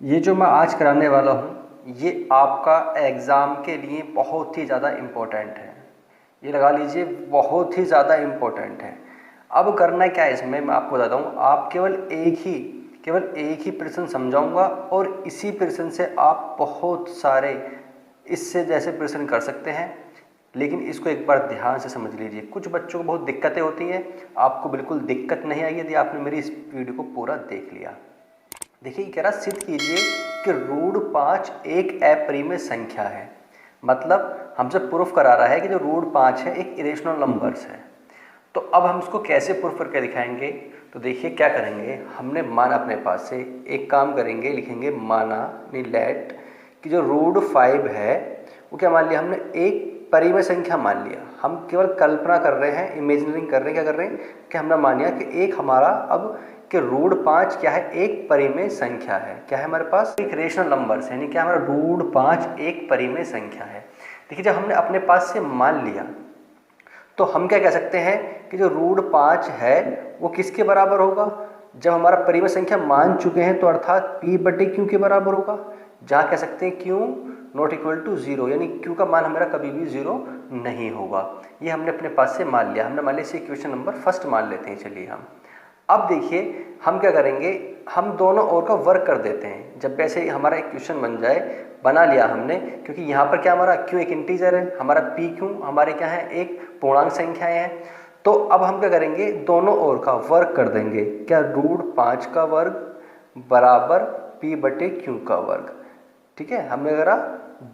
ये जो मैं आज कराने वाला हूँ ये आपका एग्ज़ाम के लिए बहुत ही ज़्यादा इम्पोर्टेंट है। ये लगा लीजिए बहुत ही ज़्यादा इम्पोर्टेंट है। अब करना क्या है इसमें मैं आपको बताता हूँ। आप केवल एक ही प्रश्न समझाऊंगा और इसी प्रश्न से आप बहुत सारे इससे जैसे प्रश्न कर सकते हैं। लेकिन इसको एक बार ध्यान से समझ लीजिए। कुछ बच्चों को बहुत दिक्कतें होती हैं, आपको बिल्कुल दिक्कत नहीं आई यदि आपने मेरी इस वीडियो को पूरा देख लिया। देखिए कह रहा सिद्ध कीजिए कि रूट 5 एक अपरिमेय संख्या है। मतलब हमसे प्रूफ करा रहा है कि जो रूट 5 है एक इरेशनल नंबर्स है। तो अब हम इसको कैसे प्रूफ करके दिखाएंगे। तो देखिए क्या करेंगे, हमने माना अपने पास से एक काम करेंगे, लिखेंगे माना लेट कि जो रूट 5 है वो क्या मान लिया हमने, एक परिमेय संख्या मान लिया। हम केवल कल्पना कर रहे हैं, इमेजिनरिंग कर रहे हैं। क्या कर रहे हैं कि हमने मान लिया कि एक हमारा अब कि रूट 5 क्या है, एक परिमेय संख्या है। क्या है हमारे पास, एक रेशनल नंबर्स है, यानी क्या हमारा रूट 5 एक परिमेय संख्या है। देखिए जब हमने अपने पास से मान लिया तो हम क्या कह सकते हैं कि जो रूट 5 है वो किसके बराबर होगा। जब हमारा परिमेय संख्या मान चुके हैं तो अर्थात p बटे q के बराबर होगा। जहाँ कह सकते हैं q नॉट इक्वल टू 0, यानी q का मान हमारा कभी भी 0 नहीं होगा। ये हमने अपने पास से मान लिया। हमने मान लिया इसे इक्वेशन नंबर फर्स्ट मान लेते हैं। चलिए हम अब देखिए हम क्या करेंगे, हम दोनों ओर का वर्क कर देते हैं। जब वैसे हमारा इक्वेशन बन जाए, बना लिया हमने, क्योंकि यहाँ पर क्या हमारा q एक इंटीजर है, हमारा p q हमारे क्या है एक पूर्णांक संख्याएं हैं। तो अब हम क्या करेंगे, दोनों ओर का वर्क कर देंगे। क्या, रूट 5 का वर्ग बराबर p बटे q का वर्ग। ठीक है, हमने करा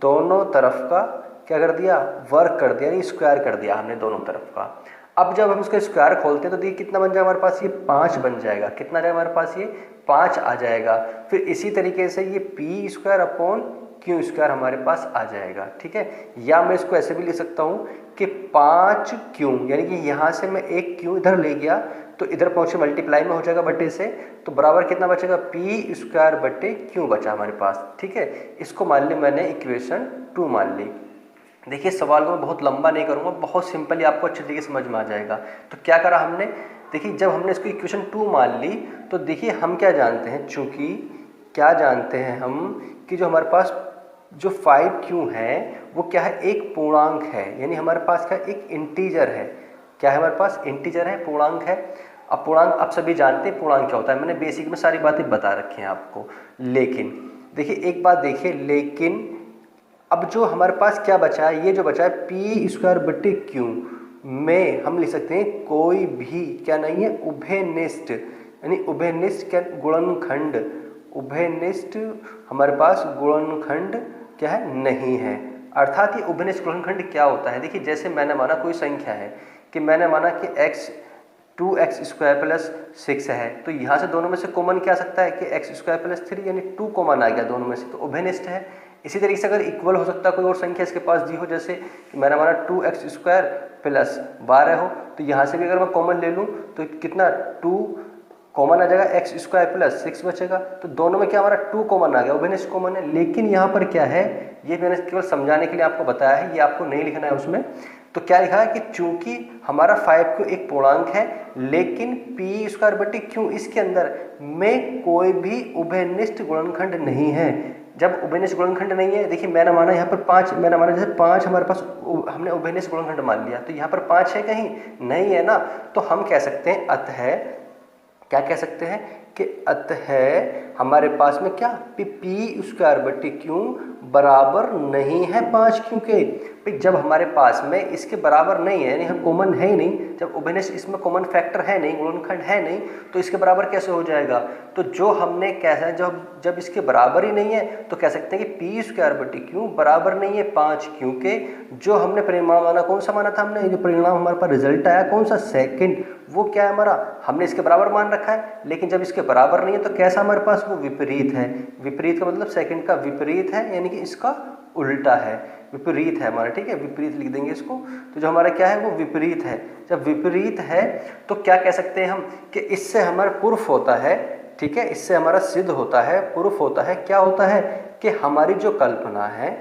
दोनों तरफ का क्या कर दिया, वर्क कर दिया, यानी स्क्वायर कर दिया हमने दोनों तरफ का। अब जब हम इसका स्क्वायर खोलते हैं तो देखिए कितना बन जाएगा हमारे पास, ये 5 बन जाएगा। कितना जाएगा हमारे पास, ये 5 आ जाएगा। फिर इसी तरीके से ये p square upon q square हमारे पास आ जाएगा। ठीक है, या मैं इसको ऐसे भी लिख सकता हूँ कि 5q, यानी कि यहाँ से मैं एक q इधर ले गया तो इधर पहुँचे मल्टीप्लाई में हो जाएगा बटे से, तो बराबर कितना बचेगा, p स्क्वायर बटे q बचा हमारे पास। ठीक है, इसको मान ली मैंने इक्वेशन 2 मान ली। देखिए सवाल को मैं बहुत लंबा नहीं करूँगा, बहुत सिंपली आपको अच्छी तरीके से समझ में आ जाएगा। तो क्या करा हमने, देखिए जब हमने इसको इक्वेशन 2 मान ली तो देखिए हम क्या जानते हैं, चूँकि क्या जानते हैं हम कि जो हमारे पास जो 5q है वो क्या है, एक पूर्णांक है, यानी हमारे पास क्या एक इंटीजर है। क्या है हमारे पास, इंटीजर है, पूर्णांक है। अब पूर्णांक आप सभी जानते हैं पूर्णांक क्या होता है, मैंने बेसिक में सारी बातें बता रखी हैं आपको। लेकिन देखिए एक बात देखिए, लेकिन अब जो हमारे पास क्या बचा है, ये जो बचा है p स्क्वायर बटे q में हम लिख सकते हैं कोई भी क्या नहीं है, उभयनिष्ठ, यानी उभयनिष्ठ क्या, गुणनखंड, उभयनिष्ठ हमारे पास गुणनखंड क्या है, नहीं है। अर्थात ये उभयनिष्ठ गुणनखंड क्या होता है, देखिए जैसे मैंने माना कोई संख्या है कि मैंने माना कि x 2x स्क्वायर प्लस 6 है, तो यहाँ से दोनों में से कॉमन क्या आ सकता है कि x स्क्वायर प्लस 3, यानी 2 कॉमन आ गया दोनों में से, तो उभयनिष्ठ है। इसी तरीके से अगर इक्वल हो सकता है कोई और संख्या इसके पास दी हो, जैसे कि मैंने माना 2x स्क्वायर प्लस 12 हो, तो यहाँ से भी अगर मैं कॉमन ले लूँ तो कितना 2 कॉमन आ जाएगा, x स्क्वायर प्लस 6 बचेगा। तो दोनों में क्या हमारा 2 कॉमन आ गया, उभयनिष्ठ कॉमन है। लेकिन यहाँ पर क्या है, ये मैंने केवल समझाने के लिए आपको बताया है, ये आपको नहीं लिखना है उसमें। तो क्या लिखा है कि चूंकि हमारा 5q एक पूर्णांक है, लेकिन p स्क्वायर बटे q इसके अंदर में कोई भी उभयनिष्ठ गुणनखंड नहीं है। जब उभयनिष्ठ गुणनखंड नहीं है, देखिए मैंने माना यहाँ पर 5, मैंने माना जैसे 5 हमारे पास हमने उभयनिष्ठ गुणनखंड मान लिया, तो यहाँ पर 5 है कहीं नहीं है ना। तो हम कह सकते हैं अतः, क्या कह सकते हैं कि अतः हमारे पास में क्या, p स्क्वायर बटे q बराबर नहीं है 5q के। भाई जब हमारे पास में इसके बराबर नहीं है, यानी हम कॉमन है ही नहीं, जब उभयनिष्ठ इसमें कॉमन फैक्टर है नहीं, गुणनखंड है नहीं, तो इसके बराबर कैसे हो जाएगा। तो जो हमने कैसा, जब इसके बराबर ही नहीं है तो कह सकते हैं कि p स्क्वायर बटे q बराबर नहीं है 5q के। जो हमने परिणाम माना, कौन सा माना था हमने, जो परिणाम हमारे पास रिजल्ट आया कौन सा, सेकंड, वो क्या है हमारा, हमने इसके बराबर मान रखा है। लेकिन जब इसके बराबर नहीं है तो कैसा हमारे पास, वो विपरीत है। विपरीत का मतलब सेकंड का विपरीत है, यानी कि इसका उल्टा है, विपरीत है हमारा। ठीक है, विपरीत लिख देंगे इसको। तो जो हमारा क्या है वो विपरीत है। जब विपरीत है तो क्या कह सकते हैं हम कि इससे हमारा प्रूफ होता है। ठीक है, इससे हमारा सिद्ध होता है, प्रूफ होता है। क्या होता है कि हमारी जो कल्पना है,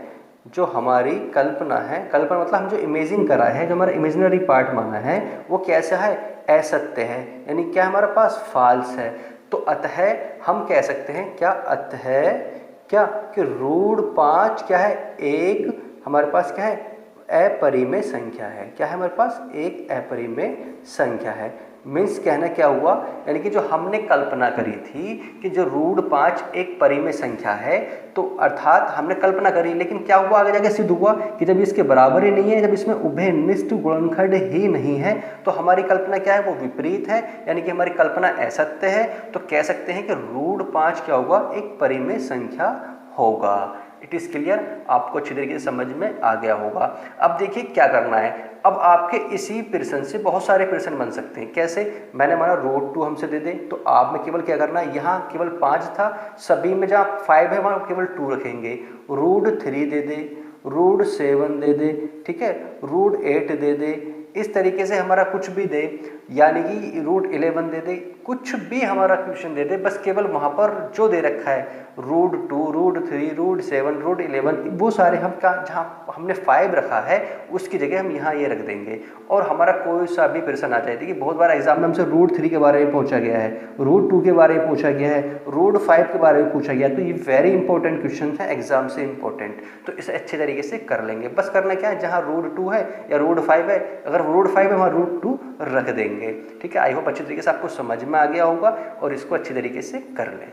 जो हमारी कल्पना है, कल्पना मतलब हम जो इमेजिन करा है, जो हमारा इमेजिनरी पार्ट माना है, वो कैसा है, असत्य है, यानी क्या हमारे पास फॉल्स है। तो अतः हम कह सकते हैं क्या, अतः क्या कि √5 क्या है, एक हमारे पास क्या है, अपरिमेय संख्या है। क्या है हमारे पास, एक अपरिमेय संख्या है। मीन्स कहना क्या हुआ, यानी कि जो हमने कल्पना करी थी कि जो √5 एक परिमेय संख्या है, तो अर्थात हमने कल्पना करी, लेकिन क्या हुआ आगे जाके सिद्ध हुआ कि जब इसके बराबर ही नहीं है, जब इसमें उभयनिष्ठ गुणनखंड ही नहीं है, तो हमारी कल्पना क्या है, वो विपरीत है, यानी कि हमारी कल्पना असत्य है। तो कह सकते हैं कि √5 क्या होगा, एक परिमेय संख्या होगा। इट इज़ क्लियर, आपको अच्छी तरीके से समझ में आ गया होगा। अब देखिए क्या करना है, अब आपके इसी प्रश्न से बहुत सारे प्रश्न बन सकते हैं। कैसे, मैंने माना √2 हमसे दे दे, तो आप में केवल क्या करना है, यहाँ केवल 5 था, सभी में जहाँ 5 है वहाँ केवल 2 रखेंगे। √3 दे दे, √7 दे दे, ठीक है, √8 दे दे, इस तरीके से हमारा कुछ भी दे, यानी कि √11 दे दे, कुछ भी हमारा क्वेश्चन दे दे, बस केवल वहाँ पर जो दे रखा है √2, √3, √7, √11, वो सारे हम का जहाँ हमने 5 रखा है उसकी जगह हम यहाँ ये रख देंगे। और हमारा कोई सा भी प्रश्न आ जाए, देखिए बहुत बार एग्जाम में हमसे √3 के बारे में पूछा गया है, √2 के बारे में पूछा गया है, √5 के बारे में पूछा गया, तो ये वेरी इंपॉर्टेंट क्वेश्चन है, एग्जाम से इंपॉर्टेंट, तो इसे अच्छे तरीके से कर लेंगे। बस करना क्या है, जहाँ √2 है या √5 है, अगर √5 है वहाँ √2 रख देंगे। ठीक है, आई होप अच्छी तरीके से आपको समझ में आ गया होगा और इसको अच्छी तरीके से कर लें।